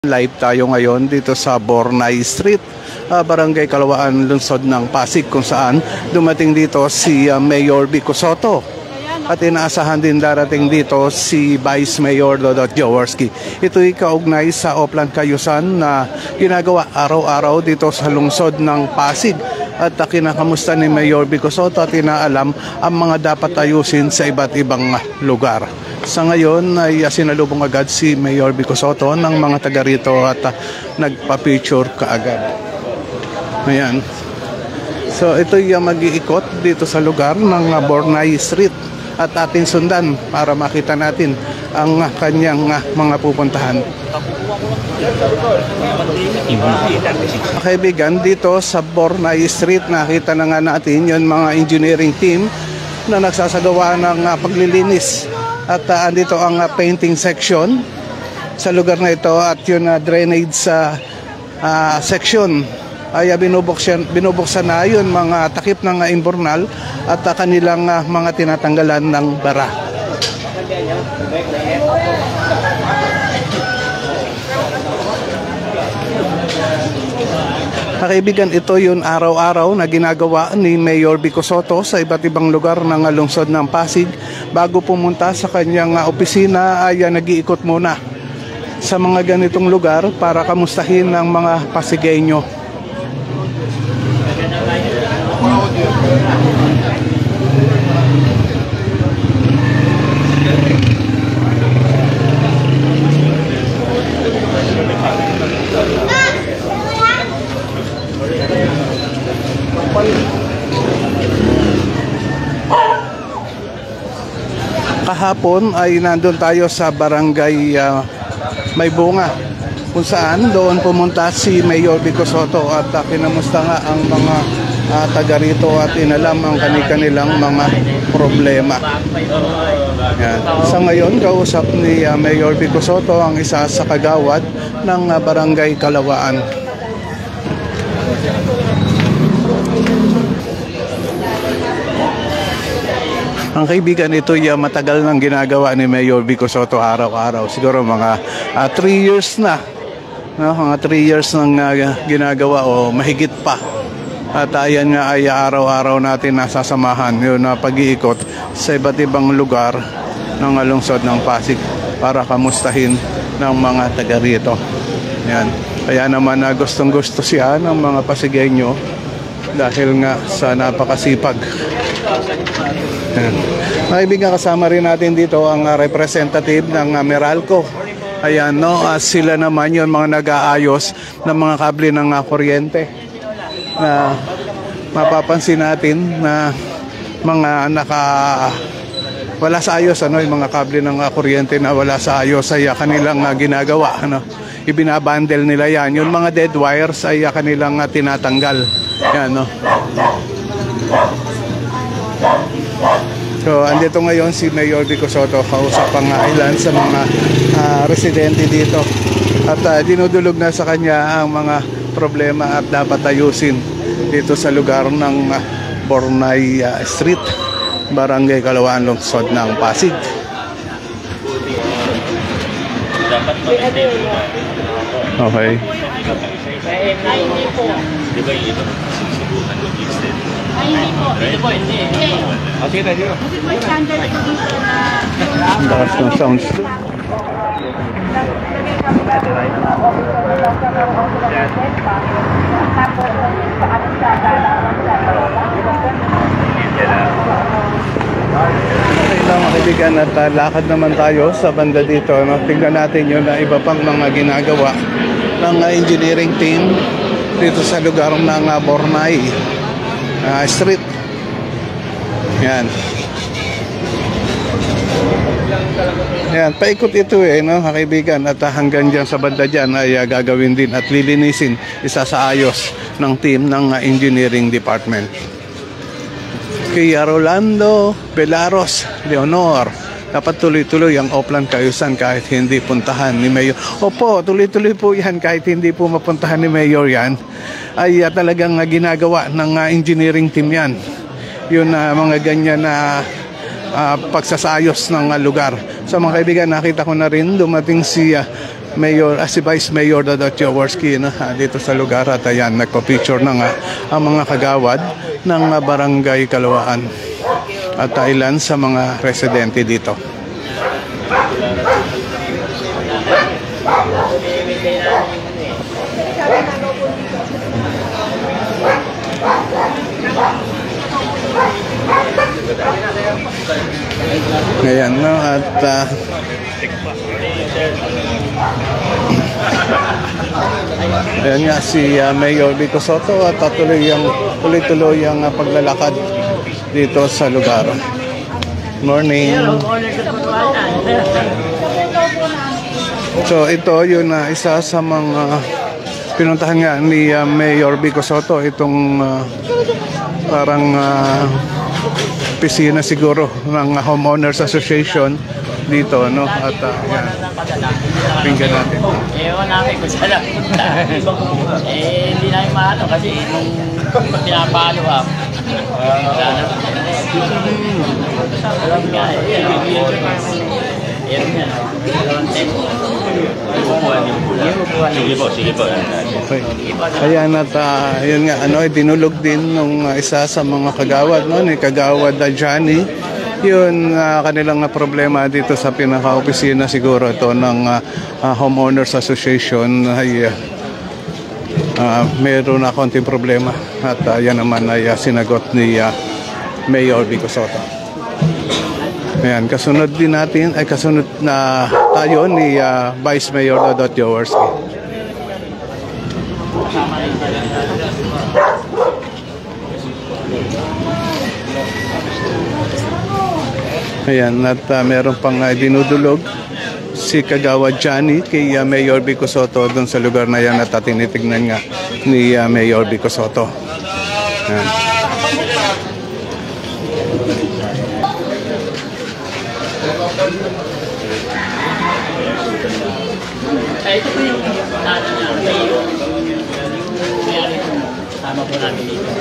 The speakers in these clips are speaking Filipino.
Live tayo ngayon dito sa Bornay Street, Barangay Kalawaan, lungsod ng Pasig, kung saan dumating dito si Mayor Vico Sotto at inaasahan din darating dito si Vice Mayor Dodot Jaworski. Ito'y kaugnay sa Oplan Cayusan na ginagawa araw-araw dito sa lungsod ng Pasig at kinakamusta ni Mayor Vico Sotto at inaalam ang mga dapat ayusin sa iba't ibang lugar. Sa ngayon ay sinalubong agad si Mayor Vico Sotto ng mga taga rito at nagpa-picture kaagad. Ayan. So ito'y mag-iikot dito sa lugar ng Bornay Street at ating sundan para makita natin ang kanyang mga pupuntahan. Kaibigan, dito sa Bornay Street nakita na nga natin yung mga engineering team na nagsasagawa ng paglilinis. At andito ang painting section sa lugar na ito at yung drainage section ay binubuksan na yun mga takip ng imbornal at kanilang mga tinatanggalan ng bara. Kaibigan, ito yung araw-araw na ginagawa ni Mayor Vico Sotto sa iba't ibang lugar ng lungsod ng Pasig. Bago pumunta sa kanyang opisina ay nag-iikot muna sa mga ganitong lugar para kamustahin ang mga Pasigueño. Kahapon ay nandun tayo sa barangay May Bunga, kung saan doon pumunta si Mayor Vico Sotto at kinamusta nga ang mga taga rito at inalam ang kanilang mga problema. Yan. Sa ngayon, kausap ni Mayor Vico Sotto ang isa sa kagawad ng barangay Kalawaan. Ang kaibigan, ito matagal nang ginagawa ni Mayor Vico Sotto araw-araw. Siguro mga 3 years na. No? Mga 3 years nang ginagawa o mahigit pa. At ayan nga ay araw-araw natin nasasamahan yun na pag-iikot sa iba't ibang lugar ng lungsod ng Pasig para kamustahin ng mga taga rito. Yan. Kaya naman gustong-gusto siya ng mga Pasigueño dahil nga sa napakasipag. Kaibigan, kasama rin natin dito ang representative ng Meralco. Ayan, no, sila naman yung mga nag-aayos ng mga kable ng kuryente na mapapansin natin na mga wala sa ayos, yung mga kable ng kuryente na wala sa ayos ay kanilang ginagawa, ibinabundle nila yan. Yung mga dead wires ay kanilang tinatanggal. Yan, no. So, andito ngayon si Mayor Vico Sotto, kausap ang ilan sa mga residente dito. At dinudulog na sa kanya ang mga problema at dapat ayusin dito sa lugar ng Bornay Street, Barangay Kalawaan, lungsod ng Pasig. Okay. Ang lakas ng sounds. Mga kaibigan, at lakad naman tayo sa banda dito. Tingnan natin yun na iba pang mga ginagawa ng engineering team dito sa lugar ng Bornay Street. Yan. Yan, paikot ito kaibigan, at hanggang dyan sa banda dyan ay gagawin din at lilinisin, isa sa ayos ng team ng engineering department. Kay Rolando Belaros Leonor, dapat tuloy-tuloy ang Oplan Cayusan kahit hindi puntahan ni Mayor. Opo, tuloy-tuloy po yan kahit hindi po mapuntahan ni Mayor yan. Ay talagang ginagawa ng engineering team yan. Yun mga ganyan na pagsasayos ng lugar. So mga kaibigan, nakita ko na rin dumating si si Vice Mayor Dodot Jaworski dito sa lugar, at ayan, nagpa-picture na nga ang mga kagawad ng barangay Kalawaan at ilan sa mga residente dito. Ngayon, no, at ayan nga si Mayor Vico Soto at tuloy-tuloy ang paglalakad dito sa lugar. Morning. So ito yung isa sa mga pinuntahan nga ni Mayor Vico Soto, itong parang opisina siguro ng Homeowners Association dito, no? At yan, pinggan natin. Ewan namin kung saan napunta. Hindi namin maano kasi nung pinapalo up. Alam nga Sige po. Okay. Ayan, at yun nga, dinulog din nung isa sa mga kagawad, no? Ni Kagawad Johnny. Yun, kanilang problema dito sa pinaka-opisina siguro ito ng Homeowners Association ay meron na konting problema, at yan naman ay sinagot ni Mayor Vico Soto. Ayan, kasunod na tayo ni Vice Mayor Dodot Jaworski. Ayan, at meron pang dinudulog si Kagawad Johnny kay Mayor Vico Soto doon sa lugar na yan, at tinitignan nga ni Mayor Vico Soto. Ayan. Ito po yung tama po namin dito.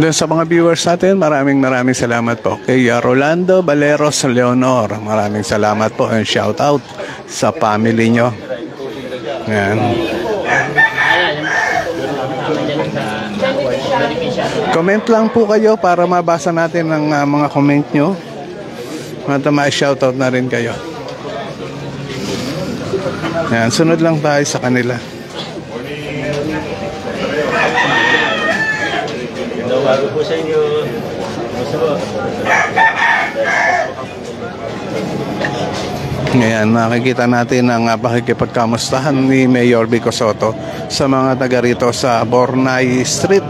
Doon sa mga viewers natin, maraming salamat po kay Rolando Valeros Leonor. Maraming salamat po and shout out sa family nyo. Ayan. Comment lang po kayo para mabasa natin ang mga comment nyo, at ma-shout out na rin kayo. Ayan, sunod lang tayo sa kanila. Bago po sa inyo. Ngayon, makikita natin ang pakikipagkamustahan ni Mayor Vico Soto sa mga taga rito sa Bornay Street.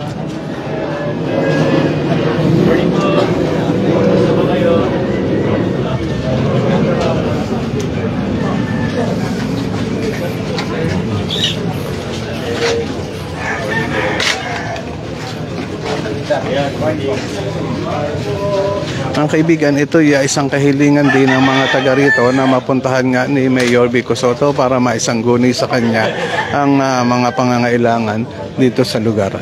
Ang kaibigan, ito ay isang kahilingan din ng mga taga rito na mapuntahan nga ni Mayor Vico Soto para maisangguni sa kanya ang mga pangangailangan dito sa lugar.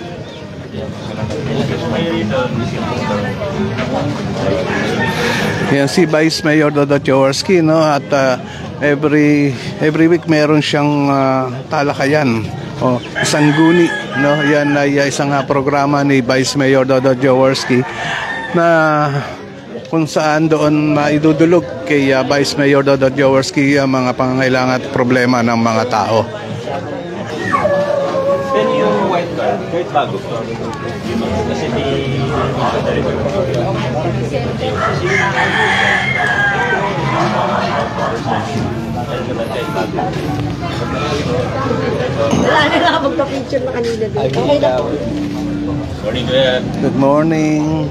Yan si Vice Mayor Dodot Jaworski, no? At every week meron siyang talakayan o sangguni, no? Yan ay isang programa ni Vice Mayor Dodot Jaworski na kung saan doon maidudulog kay Vice Mayor Dodot Jaworski ang mga pangangailangan at problema ng mga tao. Pero yung white card, kahit bago pa. Kasi di... Wala na lang magpa-picture na kanina dito. Okay na po. Morning, Kuya. Good morning.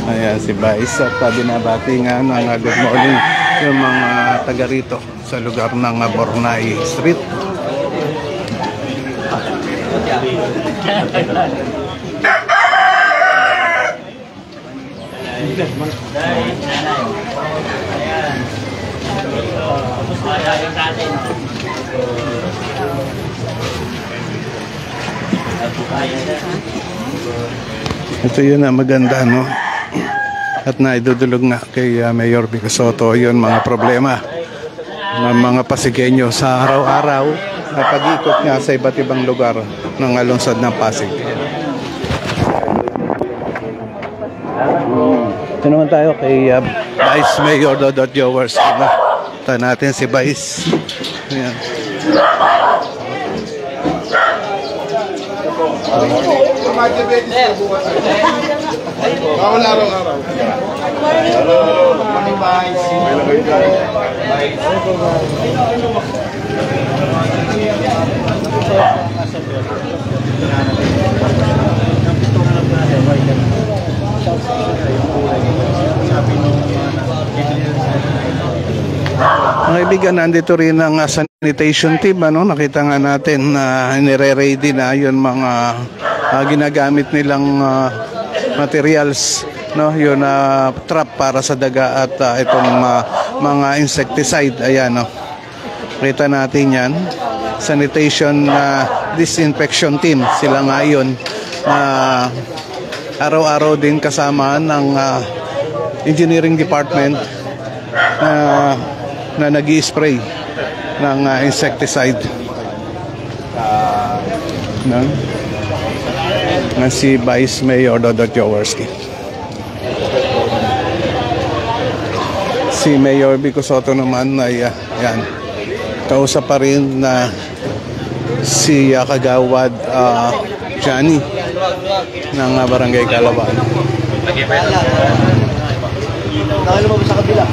Ayan si Vice, at binabati nga ng good morning yung mga taga rito sa lugar ng Bornay Street. Ito yun na maganda, no? At naidudulog nga kay Mayor Vico Soto yun mga problema ng mga Pasigueño sa araw-araw na pag-ikot nga sa iba't ibang lugar ng lungsod ng Pasig. Ito naman tayo kay Vice Mayor Dodot Jowers. Ito natin si Vice. Ayan. Mga kaibigan, nandito rin ang sanitation team, ano? Nakita nga natin na nire-ready na yun mga ginagamit nilang materials, no? Yun trap para sa daga at itong mga insecticide. Ayan, no? Kita natin yan. Sanitation disinfection team. Sila nga yun. Araw-araw din kasama ng engineering department na nag-i-spray ng insecticide. Na si Vice Mayor Dodot Jaworski. Si Mayor Vico Soto naman ay yan, kausap pa rin na si Kagawad Johnny ng Barangay Calawaan. Nakala mo sa kabila.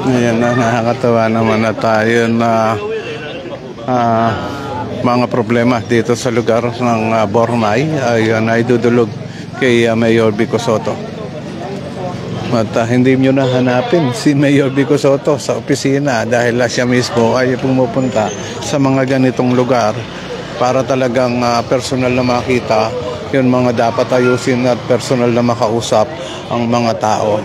Ayan na, nakakatawa naman na tayo na mga problema dito sa lugar ng Bornay ay naidudulog kay Mayor Vico Soto. At hindi nyo na hanapin si Mayor Vico Soto sa opisina dahil siya mismo ay pumupunta sa mga ganitong lugar para talagang personal na makita yun mga dapat ayusin at personal na makausap ang mga tao.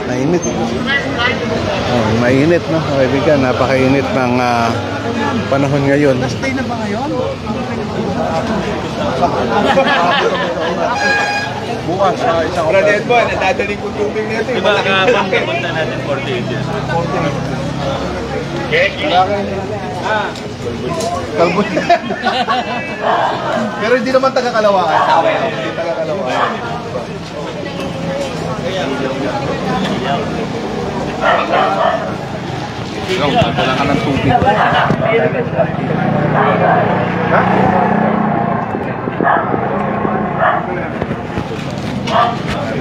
Mainit. Mainit, no? Kaibigan, napakainit ng panahon ngayon. Stay na ba ngayon? Bukas, isang oras. Brad Edmond, nadadaling ko tubig nito. Punta natin 48 years. Kalbon. Pero hindi naman taga-Kalawaan. Hindi taga-Kalawaan. Wala ka ng tubig.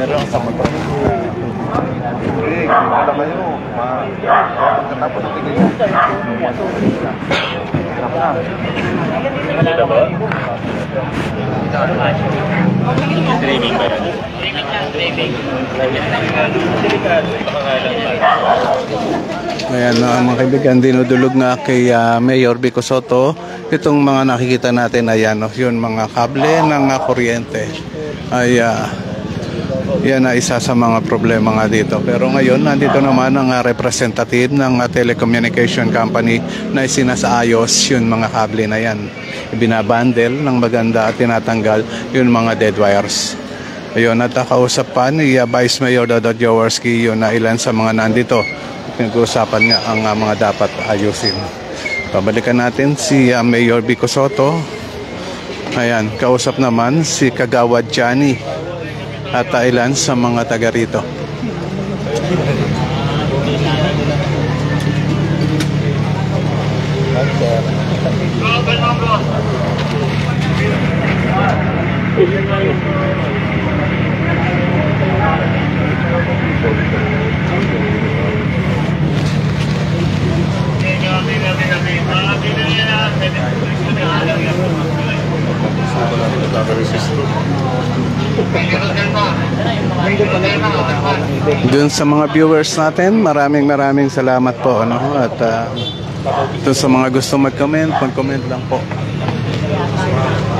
Meron sa motor. Wala kayo. Pagkatapos ng tigil. Wala ba? Training ba yan? Training. Ayan, mga kaibigan, dinudulog na kay Mayor Vico Soto itong mga nakikita natin. Ayan, yun mga kable ng kuryente ay yan na isa sa mga problema nga dito. Pero ngayon, nandito naman ang representative ng telecommunication company na sinasayos yun mga kable na yan. Ibinabundle ng maganda at tinatanggal yun mga dead wires. Ayun, at kausap pa ni Vice Mayor Dodot Jaworski yun na ilan sa mga nandito. Pinag-uusapan nga ang mga dapat ayusin. Pabalikan natin si Mayor Vico Soto. Ayan, kausap naman si Kagawad Johnny at ilan sa mga taga rito. Dun sa mga viewers natin, maraming salamat po, ano? At dun sa mga gusto mag-comment lang po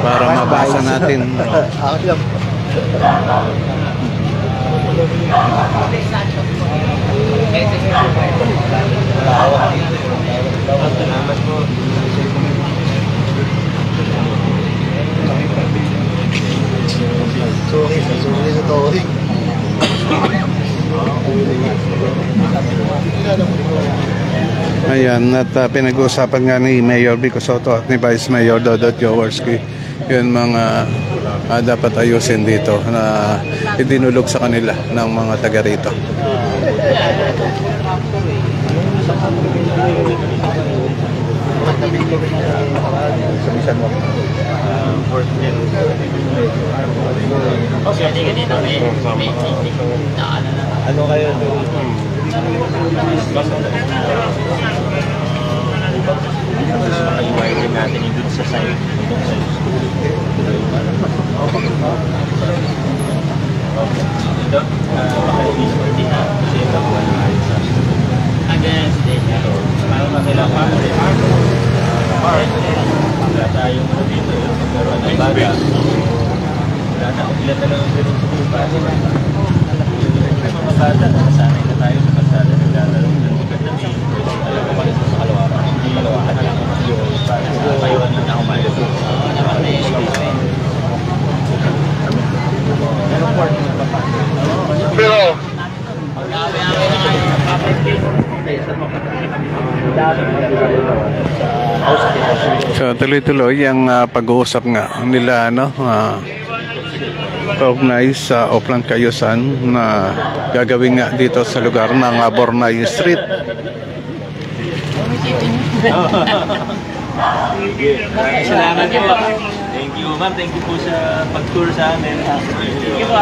para mabasa natin. Sorry sa tawag. Ayan, at pinag-uusapan nga ni Mayor Vico Soto at ni Vice Mayor Dodot Jaworski yun mga dapat ayusin dito na idinulog sa kanila ng mga taga rito. Ano kayo? Makaliwain natin yung dun sa side. Ito, makaliwain din na kasi nakuha na ayos sa against din. Para makilapa mo rin. Wala tayong dito. Pero ano yung baga? Wala na. Ilan na lang ang ganun sa bupa. Yung mga bata, nasanay na tayo sa kalsada. Naglalaro ng maganda ni alam ko pala sa kalawakan. Kalawakan na lang para sa kayuan na umalis. Pero, So tuloy-tuloy yung pag-uusap nga nila organize sa Oplan Cayusan na gagawin nga dito sa lugar ng Bornay Street. Salamat po. Thank you, ma'am. Thank you po sa pag-tour sa amin. Thank you po.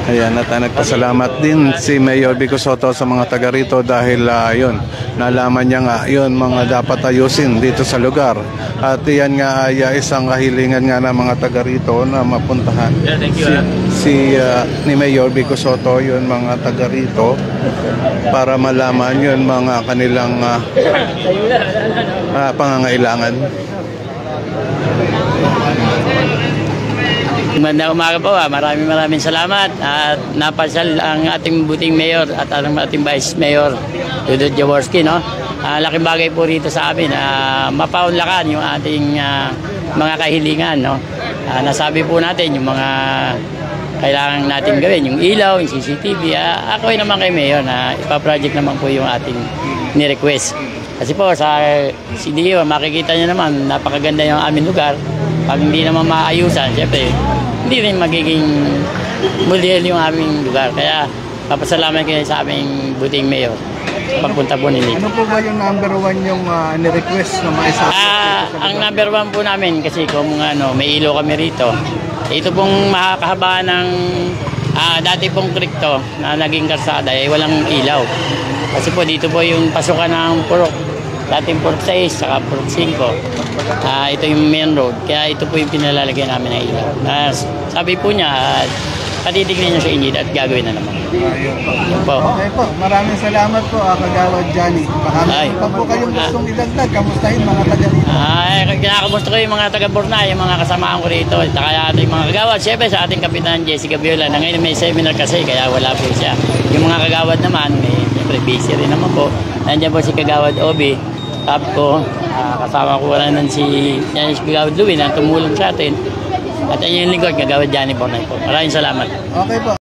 Ayan, at nagpasalamat din si Mayor Vico Soto sa mga taga rito dahil yun, nalaman niya nga yun mga dapat ayusin dito sa lugar. At yan nga ay isang kahilingan nga ng mga taga rito na mapuntahan. Yeah, thank you, Ni Mayor Vico Soto yun mga taga rito para malaman yun mga kanilang pangangailangan. Magandang umaga po. Maraming salamat at napasal ang ating buting mayor at ang ating vice mayor Dodot Jaworski, no? Laking bagay po rito sa amin. Mapaunlakan yung ating mga kahilingan, no? Nasabi po natin yung mga kailangan natin gawin, yung ilaw, yung CCTV. Ako ay naman kay mayor na ipa-project naman po yung ating ni-request. Kasi po sa CDO, makikita nyo naman, napakaganda yung aming lugar. Pag hindi naman maayusan, siyempre, hindi rin magiging model yung aming lugar. Kaya, papasalamat kayo sa aming buting mayor sa pagpunta po nila. Ano po ba yung number 1 yung ni-request na maisa? Ang number 1 po namin, kasi kung may ilaw kami rito, ito pong makakahabaan ng dati pong creek to na naging karsada, walang ilaw. Kasi po dito po yung pasukan ng Purok, dating Purok 6 saka Purok 5. Ito yung main road, kaya ito po yung pinalalagay namin ng ilaw. Sabi po niya, patitignan niya sa inyo at gagawin na naman. Yun po. Okay po, maraming salamat po Kagawad Johnny. Pa po kayong gustong idagdag, kamustahin mga taga rito? Kinakamusta ko yung mga taga Bornay, yung mga kasamaan ko rito. Kaya ating mga kagawad, siyempre sa ating Kapitan Jessica Viola, na ngayon may seminar kasi, kaya wala po siya. Yung mga kagawad naman, siyempre busy rin naman po. Nandiyan po si Kagawad Obi, top ko, kasama ko rin si Kagawad Louie na tumulong sa atin. At ayun yung lingkod, Kagawad Johnny Bornay po. Maraming salamat. Okay po.